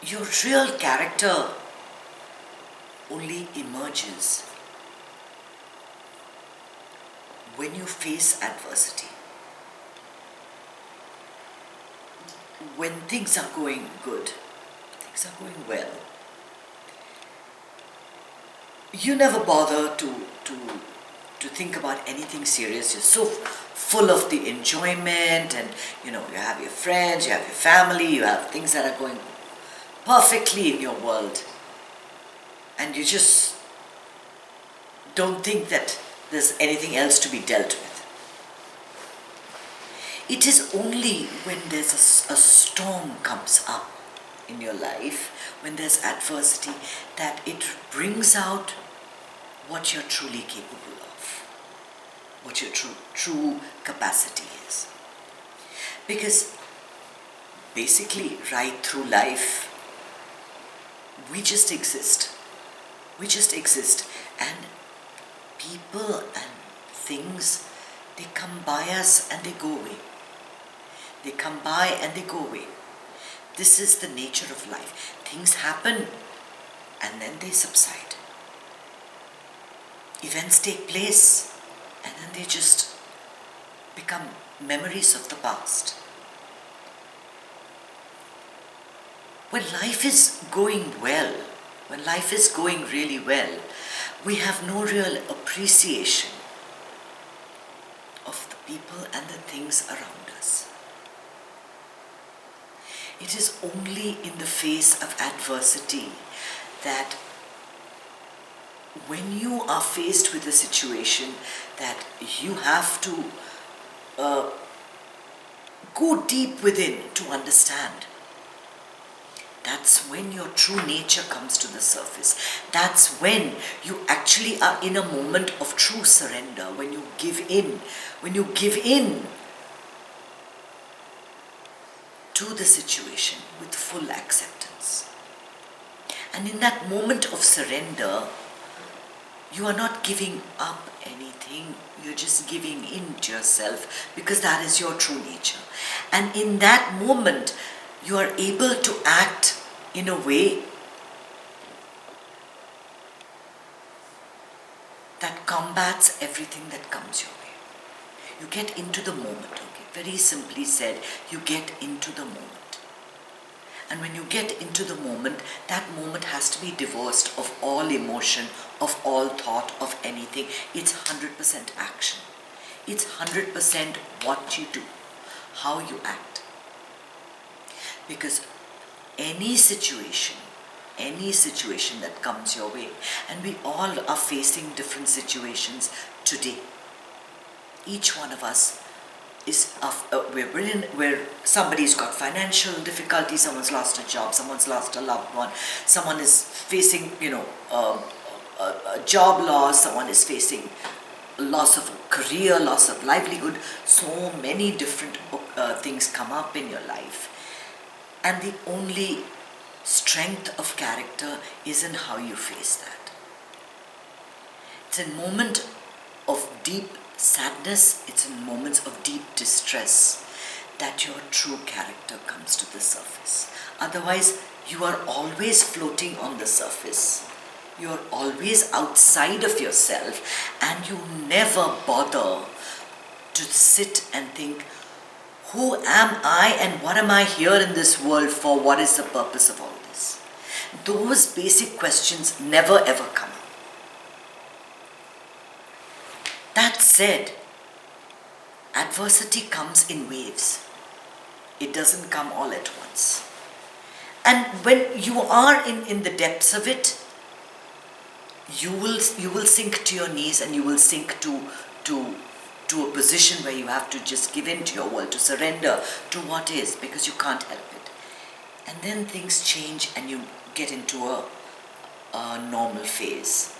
your real character only emerges when you face adversity. When things are going good, things are going well, you never bother to think about anything serious. You're so full of the enjoyment, and you have your friends, you have your family, you have things that are going perfectly in your world, and you just don't think that there's anything else to be dealt with. It is only when there's a storm comes up in your life, when there's adversity, that it brings out what you're truly capable of, what your true capacity is. Because basically, right through life, we just exist. We just exist, and people and things, they come by us and they go away. They come by and they go away. This is the nature of life. Things happen and then they subside. Events take place and then they just become memories of the past. When life is going well, when life is going really well, we have no real appreciation of the people and the things around us. It is only in the face of adversity that when you are faced with a situation that you have to go deep within to understand, that's when your true nature comes to the surface. That's when you actually are in a moment of true surrender, when you give in, to the situation with full acceptance. And in that moment of surrender, you are not giving up anything, you're just giving in to yourself, because that is your true nature. And in that moment, you are able to act in a way that combats everything that comes your way. You get into the moment, okay? Very simply said, you get into the moment. And when you get into the moment, that moment has to be divorced of all emotion, of all thought, of anything. It's 100% action. It's 100% what you do, how you act. Because any situation that comes your way, and we all are facing different situations today. Each one of us is where somebody's got financial difficulty, someone's lost a job, someone's lost a loved one, someone is facing a job loss, someone is facing loss of a career, loss of livelihood. So many different things come up in your life. And the only strength of character is in how you face that. It's a moment of deep sadness, it's in moments of deep distress that your true character comes to the surface. Otherwise, you are always floating on the surface. You are always outside of yourself, and you never bother to sit and think, who am I and what am I here in this world for? What is the purpose of all this? Those basic questions never ever come up. That said, adversity comes in waves. It doesn't come all at once. And when you are in the depths of it, you will sink to your knees, and you will sink to a position where you have to just give in to your world, to surrender to what is, because you can't help it. And then things change and you get into a normal phase.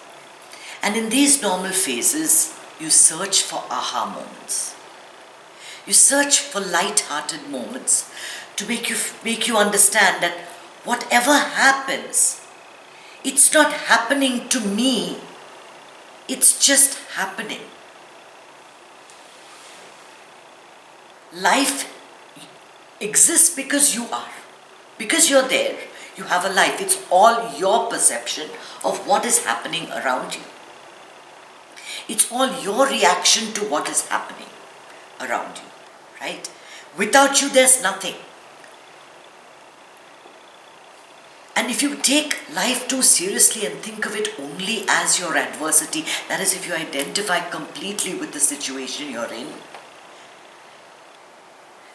And in these normal phases, you search for aha moments. You search for light-hearted moments to make you understand that whatever happens, it's not happening to me, it's just happening. Life exists because you are. Because you're there. You have a life. It's all your perception of what is happening around you. It's all your reaction to what is happening around you, right? Without you, there's nothing. And if you take life too seriously and think of it only as your adversity, that is, if you identify completely with the situation you're in,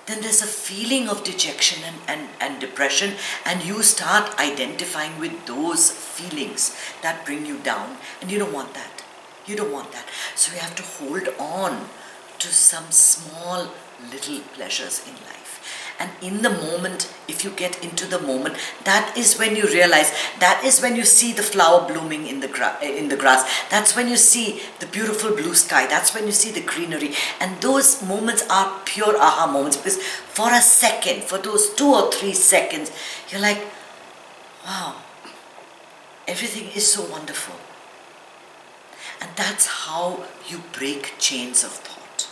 then there's a feeling of dejection and depression, and you start identifying with those feelings that bring you down, and you don't want that. You don't want that. So you have to hold on to some small little pleasures in life. And in the moment, if you get into the moment, that is when you realize, that is when you see the flower blooming in the grass. That's when you see the beautiful blue sky. That's when you see the greenery. And those moments are pure aha moments, because for a second, for those 2 or 3 seconds, you're like, wow, everything is so wonderful. And that's how you break chains of thought.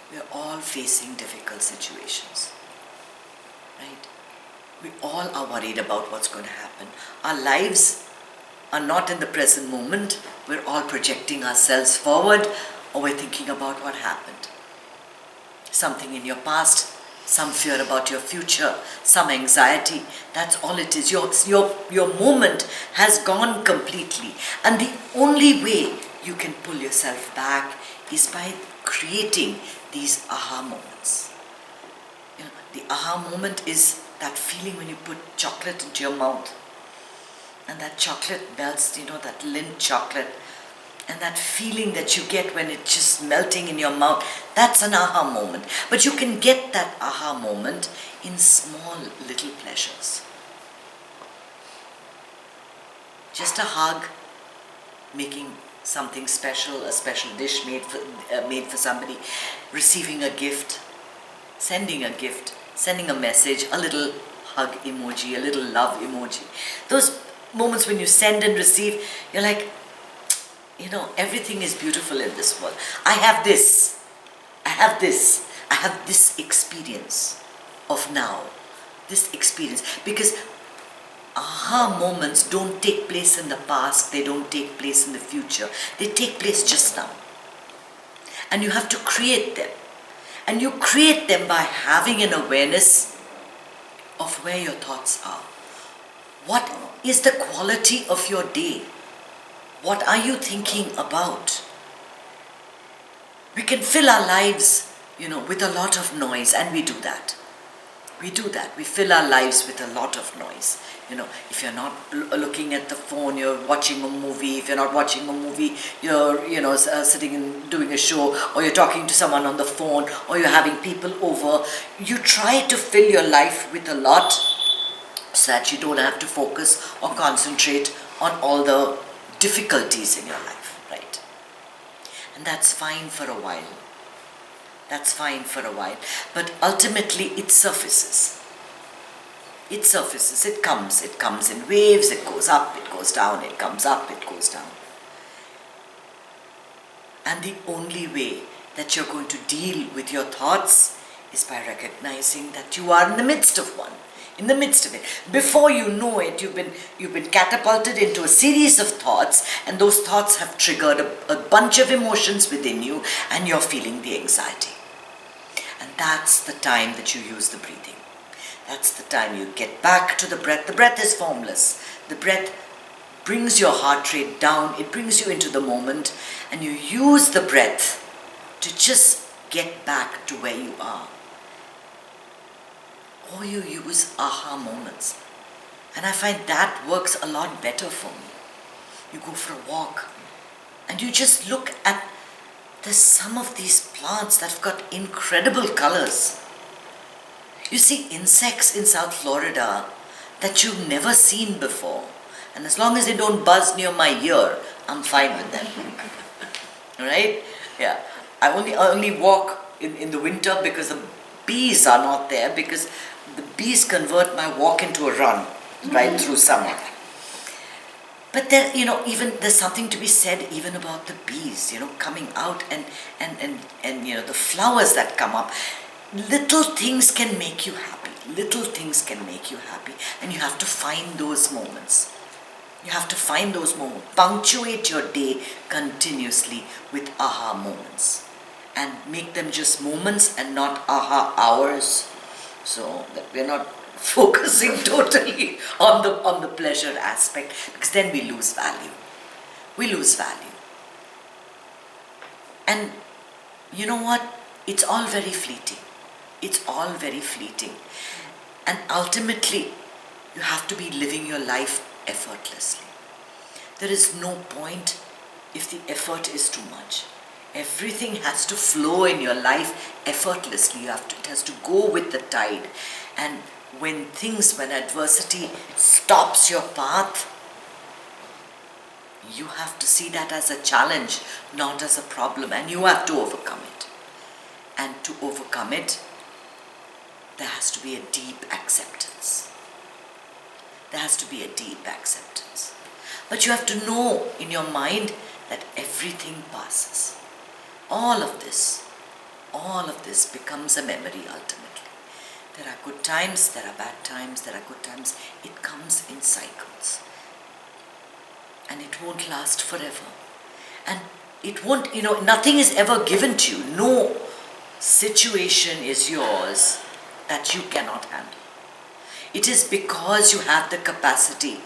We're all facing difficult situations. Right? We all are worried about what's going to happen. Our lives are not in the present moment. We're all projecting ourselves forward, or we're thinking about what happened. Something in your past, some fear about your future, some anxiety. That's all it is. Your moment has gone completely. And the only way you can pull yourself back is by creating these aha moments. The aha moment is that feeling when you put chocolate into your mouth and that chocolate melts, that Lindt chocolate, and that feeling that you get when it's just melting in your mouth. That's an aha moment. But you can get that aha moment in small little pleasures. Just a hug, making something special, a special dish made for somebody, receiving a gift, sending a gift, sending a message, a little hug emoji, a little love emoji. Those moments when you send and receive, you're like, everything is beautiful in this world. I have this experience of now, this experience. Because aha moments don't take place in the past, they don't take place in the future, they take place just now. And you have to create them. And you create them by having an awareness of where your thoughts are. What is the quality of your day? What are you thinking about? We can fill our lives, with a lot of noise, and we do that. We do that. We fill our lives with a lot of noise. If you're not looking at the phone, you're watching a movie. If you're not watching a movie, you're, sitting and doing a show, or you're talking to someone on the phone, or you're having people over. You try to fill your life with a lot so that you don't have to focus or concentrate on all the difficulties in your life, right? And that's fine for a while. That's fine for a while. But ultimately it surfaces. It surfaces, it comes in waves, it goes up, it goes down, it comes up, it goes down. And the only way that you're going to deal with your thoughts is by recognizing that you are in the midst of one. In the midst of it. Before you know it, you've been catapulted into a series of thoughts, and those thoughts have triggered a bunch of emotions within you, and you're feeling the anxiety. And that's the time that you use the breathing. That's the time you get back to the breath. The breath is formless. The breath brings your heart rate down. It brings you into the moment, and you use the breath to just get back to where you are. Or you use aha moments. And I find that works a lot better for me. You go for a walk and you just look at, there's some of these plants that have got incredible colors. You see insects in South Florida that you've never seen before. And as long as they don't buzz near my ear, I'm fine with them. Right? Yeah. I only walk in the winter because the bees are not there, because the bees convert my walk into a run right through summer. But there, even there's something to be said even about the bees, coming out and the flowers that come up. Little things can make you happy. Little things can make you happy, and you have to find those moments. You have to find those moments. Punctuate your day continuously with aha moments, and make them just moments and not aha hours, so that we're not focusing totally on the pleasure aspect, because then we lose value. We lose value. And you know what? It's all very fleeting. It's all very fleeting. And ultimately, you have to be living your life effortlessly. There is no point if the effort is too much. Everything has to flow in your life effortlessly. It has to go with the tide. And when adversity stops your path, you have to see that as a challenge, not as a problem, and you have to overcome it. And to overcome it, there has to be a deep acceptance. There has to be a deep acceptance. But you have to know in your mind that everything passes. All of this becomes a memory ultimately. There are good times, there are bad times, there are good times. It comes in cycles. And it won't last forever. And it won't, nothing is ever given to you. No situation is yours that you cannot handle. It is because you have the capacity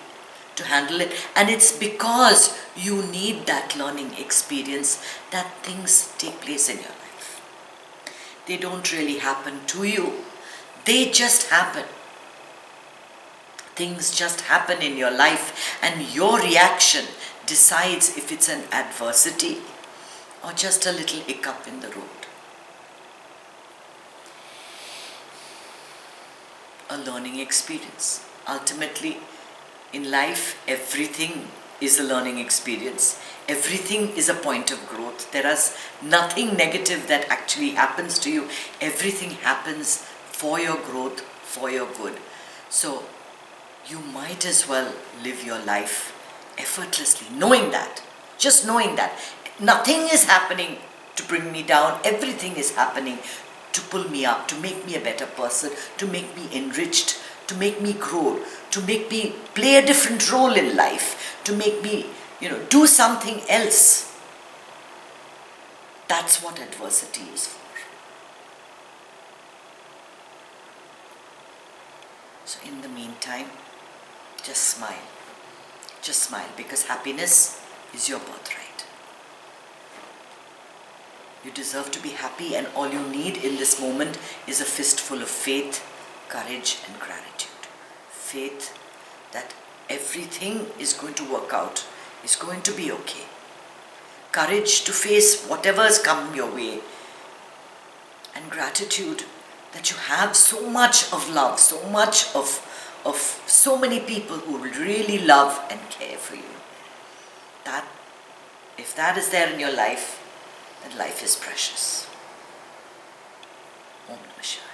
to handle it, and it's because you need that learning experience that things take place in your life. They don't really happen to you. They just happen. Things just happen in your life, and your reaction decides if it's an adversity or just a little hiccup in the road. A learning experience. Ultimately, in life, everything is a learning experience. Everything is a point of growth. There is nothing negative that actually happens to you. Everything happens for your growth, for your good. So, you might as well live your life effortlessly, knowing that. Just knowing that. Nothing is happening to bring me down. Everything is happening to pull me up, to make me a better person, to make me enriched, to make me grow, to make me play a different role in life, to make me, do something else. That's what adversity is for. So in the meantime, just smile. Just smile, because happiness is your birthright. You deserve to be happy, and all you need in this moment is a fistful of faith, courage and gratitude. Faith that everything is going to work out, is going to be okay. Courage to face whatever has come your way. And gratitude that you have so much of love, so much of so many people who really love and care for you. That, if that is there in your life, then life is precious. Om Namah Shivaya.